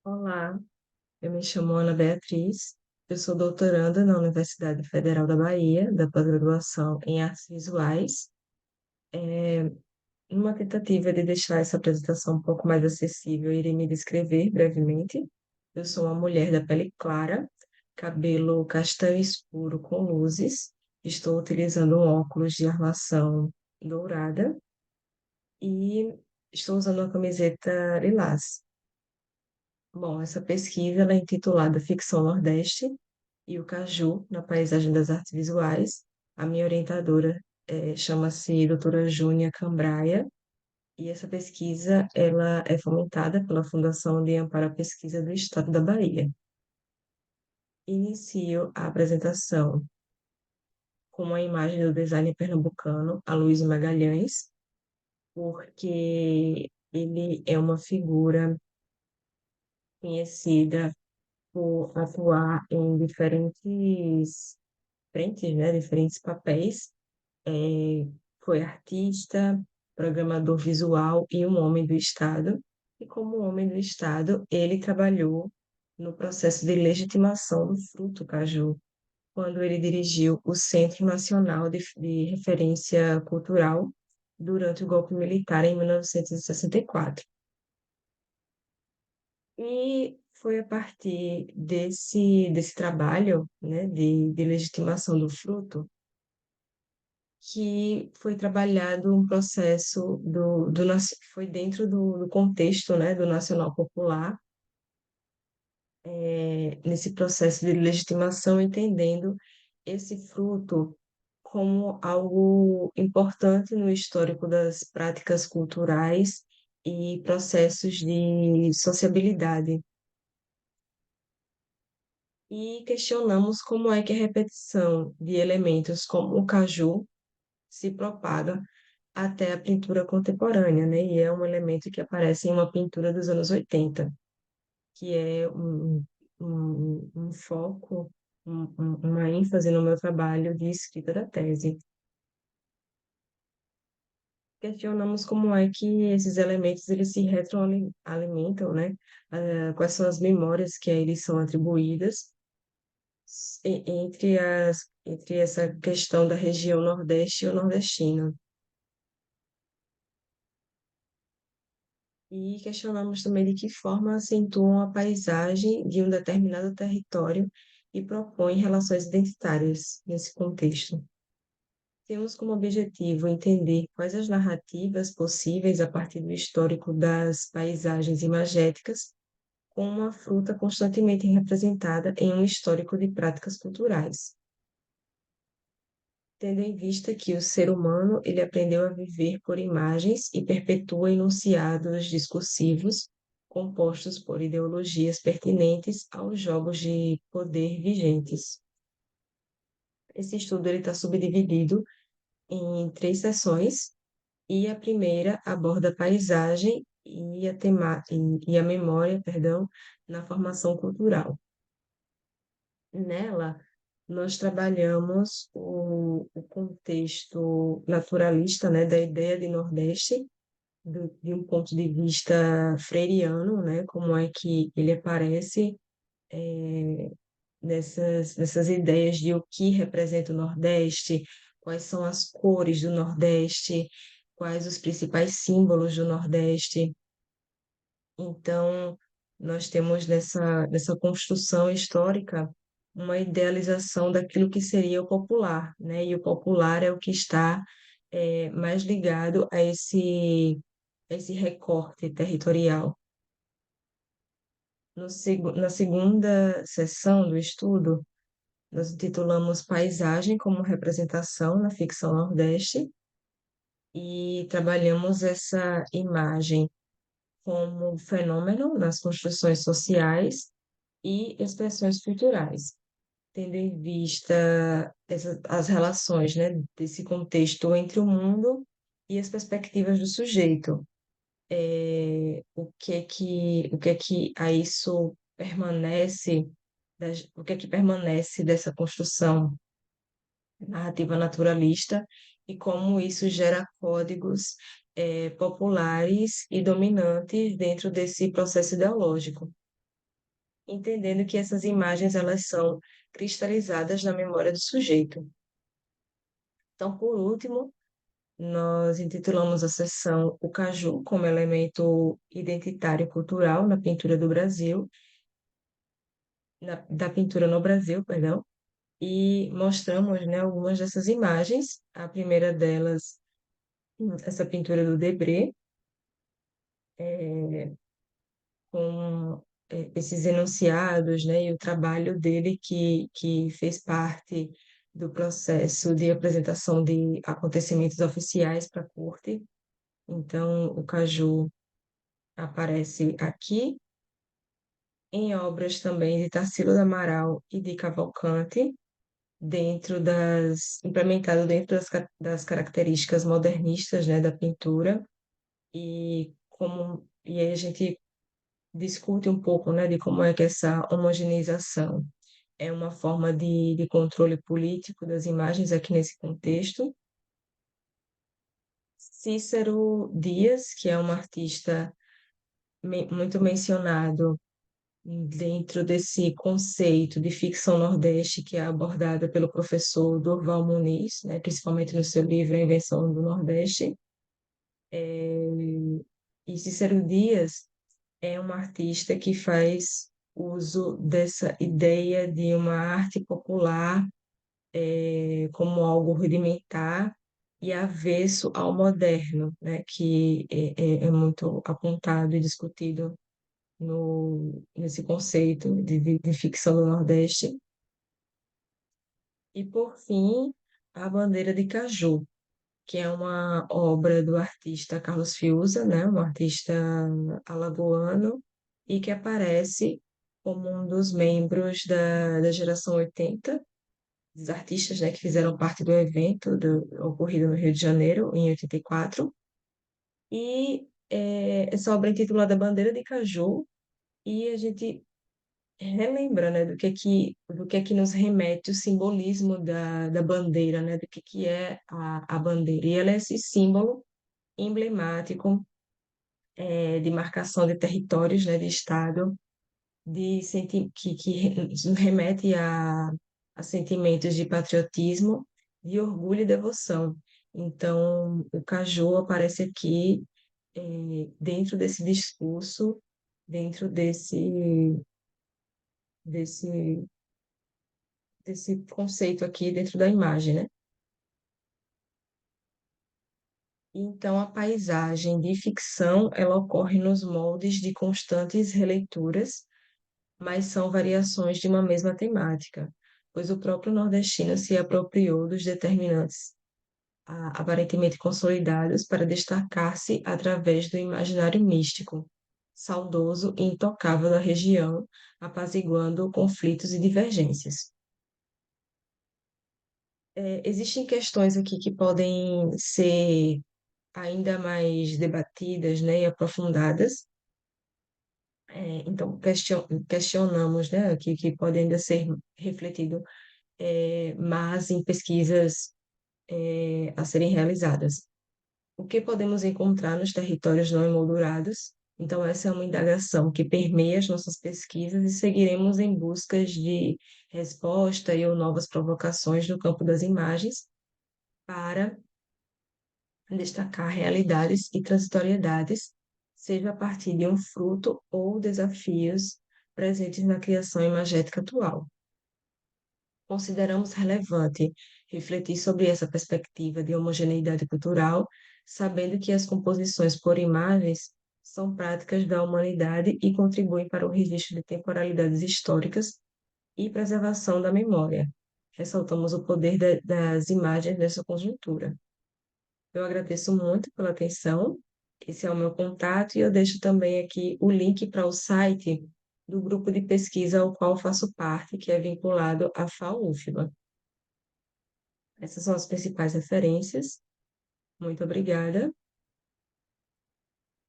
Olá, eu me chamo Ana Beatriz, eu sou doutoranda na Universidade Federal da Bahia, da pós-graduação em Artes Visuais. Numa tentativa de deixar essa apresentação um pouco mais acessível, eu irei me descrever brevemente. Eu sou uma mulher da pele clara, cabelo castanho escuro com luzes, estou utilizando um óculos de armação dourada e estou usando uma camiseta lilás. Bom, essa pesquisa ela é intitulada Ficção Nordeste e o Caju na Paisagem das Artes Visuais. A minha orientadora chama-se doutora Júnia Cambraia e essa pesquisa ela é fomentada pela Fundação de Amparo à Pesquisa do Estado da Bahia. Inicio a apresentação com uma imagem do designer pernambucano, Aloysio Magalhães, porque ele é uma figura conhecida por atuar em diferentes frentes, né, diferentes papéis. É, foi artista, programador visual e um homem do Estado. E como homem do Estado, ele trabalhou no processo de legitimação do fruto caju, quando ele dirigiu o Centro Nacional de Referência Cultural durante o golpe militar em 1964. E foi a partir desse trabalho, né, de legitimação do fruto que foi trabalhado um processo foi dentro do contexto, né, do nacional popular, nesse processo de legitimação, entendendo esse fruto como algo importante no histórico das práticas culturais e processos de sociabilidade. E questionamos como é que a repetição de elementos como o caju se propaga até a pintura contemporânea, né? E é um elemento que aparece em uma pintura dos anos 80, que é um foco, uma ênfase no meu trabalho de escrita da tese. Questionamos como é que esses elementos eles se retroalimentam, né? Quais são as memórias que a eles são atribuídas entre essa questão da região Nordeste e o nordestino. E questionamos também de que forma acentuam a paisagem de um determinado território e propõem relações identitárias nesse contexto. Temos como objetivo entender quais as narrativas possíveis a partir do histórico das paisagens imagéticas, com uma fruta constantemente representada em um histórico de práticas culturais, tendo em vista que o ser humano ele aprendeu a viver por imagens e perpetua enunciados discursivos compostos por ideologias pertinentes aos jogos de poder vigentes. Esse estudo está subdividido em três sessões e a primeira aborda a paisagem e a memória, perdão, na formação cultural. Nela, nós trabalhamos o contexto naturalista, né, da ideia de Nordeste, de um ponto de vista freiriano, né, como é que ele aparece nessas ideias de o que representa o Nordeste, quais são as cores do Nordeste, quais os principais símbolos do Nordeste. Então, nós temos nessa construção histórica uma idealização daquilo que seria o popular, né? E o popular é o que está mais ligado a esse recorte territorial. Na segunda sessão do estudo, nós intitulamos Paisagem como representação na ficção Nordeste e trabalhamos essa imagem como fenômeno nas construções sociais e expressões culturais, tendo em vista as relações, né, desse contexto entre o mundo e as perspectivas do sujeito. O que é que a isso permanece, o que é que permanece dessa construção narrativa naturalista e como isso gera códigos populares e dominantes dentro desse processo ideológico. entendendo que essas imagens elas são cristalizadas na memória do sujeito. Então, por último, nós intitulamos a sessão O Caju como elemento identitário e cultural na pintura do Brasil, da pintura no Brasil, perdão, e mostramos, né, algumas dessas imagens. A primeira delas, essa pintura do Debré, com esses enunciados, né, e o trabalho dele que fez parte do processo de apresentação de acontecimentos oficiais para a corte. Então, o Caju aparece aqui em obras também de Tarsila do Amaral e de Cavalcante, implementado dentro das características modernistas, né, da pintura, e aí a gente discute um pouco, né, de como é que essa homogeneização é uma forma de controle político das imagens aqui nesse contexto. Cícero Dias, que é um artista muito mencionado dentro desse conceito de ficção nordeste que é abordada pelo professor Durval Muniz, né, principalmente no seu livro A Invenção do Nordeste. E Cícero Dias é um artista que faz uso dessa ideia de uma arte popular como algo rudimentar e avesso ao moderno, né, que é muito apontado e discutido nesse conceito de ficção do Nordeste. E, por fim, A Bandeira de Caju, que é uma obra do artista Carlos Fiuza, né, um artista alagoano, e que aparece como um dos membros da geração 80, dos artistas, né, que fizeram parte do evento ocorrido no Rio de Janeiro, em 84. E essa obra é intitulada Bandeira de Caju, e a gente relembra, né, do que é que nos remete o simbolismo da bandeira, né, do que é a bandeira. E ela é esse símbolo emblemático de marcação de territórios, né, de Estado, que remete a sentimentos de patriotismo, de orgulho e devoção. Então, o caju aparece aqui dentro desse discurso, dentro desse, desse conceito aqui, dentro da imagem, né? Então, a paisagem de ficção, ela ocorre nos moldes de constantes releituras, mas são variações de uma mesma temática, pois o próprio nordestino se apropriou dos determinantes aparentemente consolidados para destacar-se através do imaginário místico, saudoso e intocável da região, apaziguando conflitos e divergências. Existem questões aqui que podem ser ainda mais debatidas, né, e aprofundadas. Então, questionamos, né, que pode ainda ser refletido, mas em pesquisas a serem realizadas. O que podemos encontrar nos territórios não emoldurados? Então, essa é uma indagação que permeia as nossas pesquisas e seguiremos em busca de resposta e ou novas provocações no campo das imagens para destacar realidades e transitoriedades, seja a partir de um fruto ou desafios presentes na criação imagética atual. Consideramos relevante refletir sobre essa perspectiva de homogeneidade cultural, sabendo que as composições por imagens são práticas da humanidade e contribuem para o registro de temporalidades históricas e preservação da memória. Ressaltamos o poder das imagens nessa conjuntura. Eu agradeço muito pela atenção. Esse é o meu contato e eu deixo também aqui o link para o site do grupo de pesquisa ao qual faço parte, que é vinculado à FAUFBA. Essas são as principais referências. Muito obrigada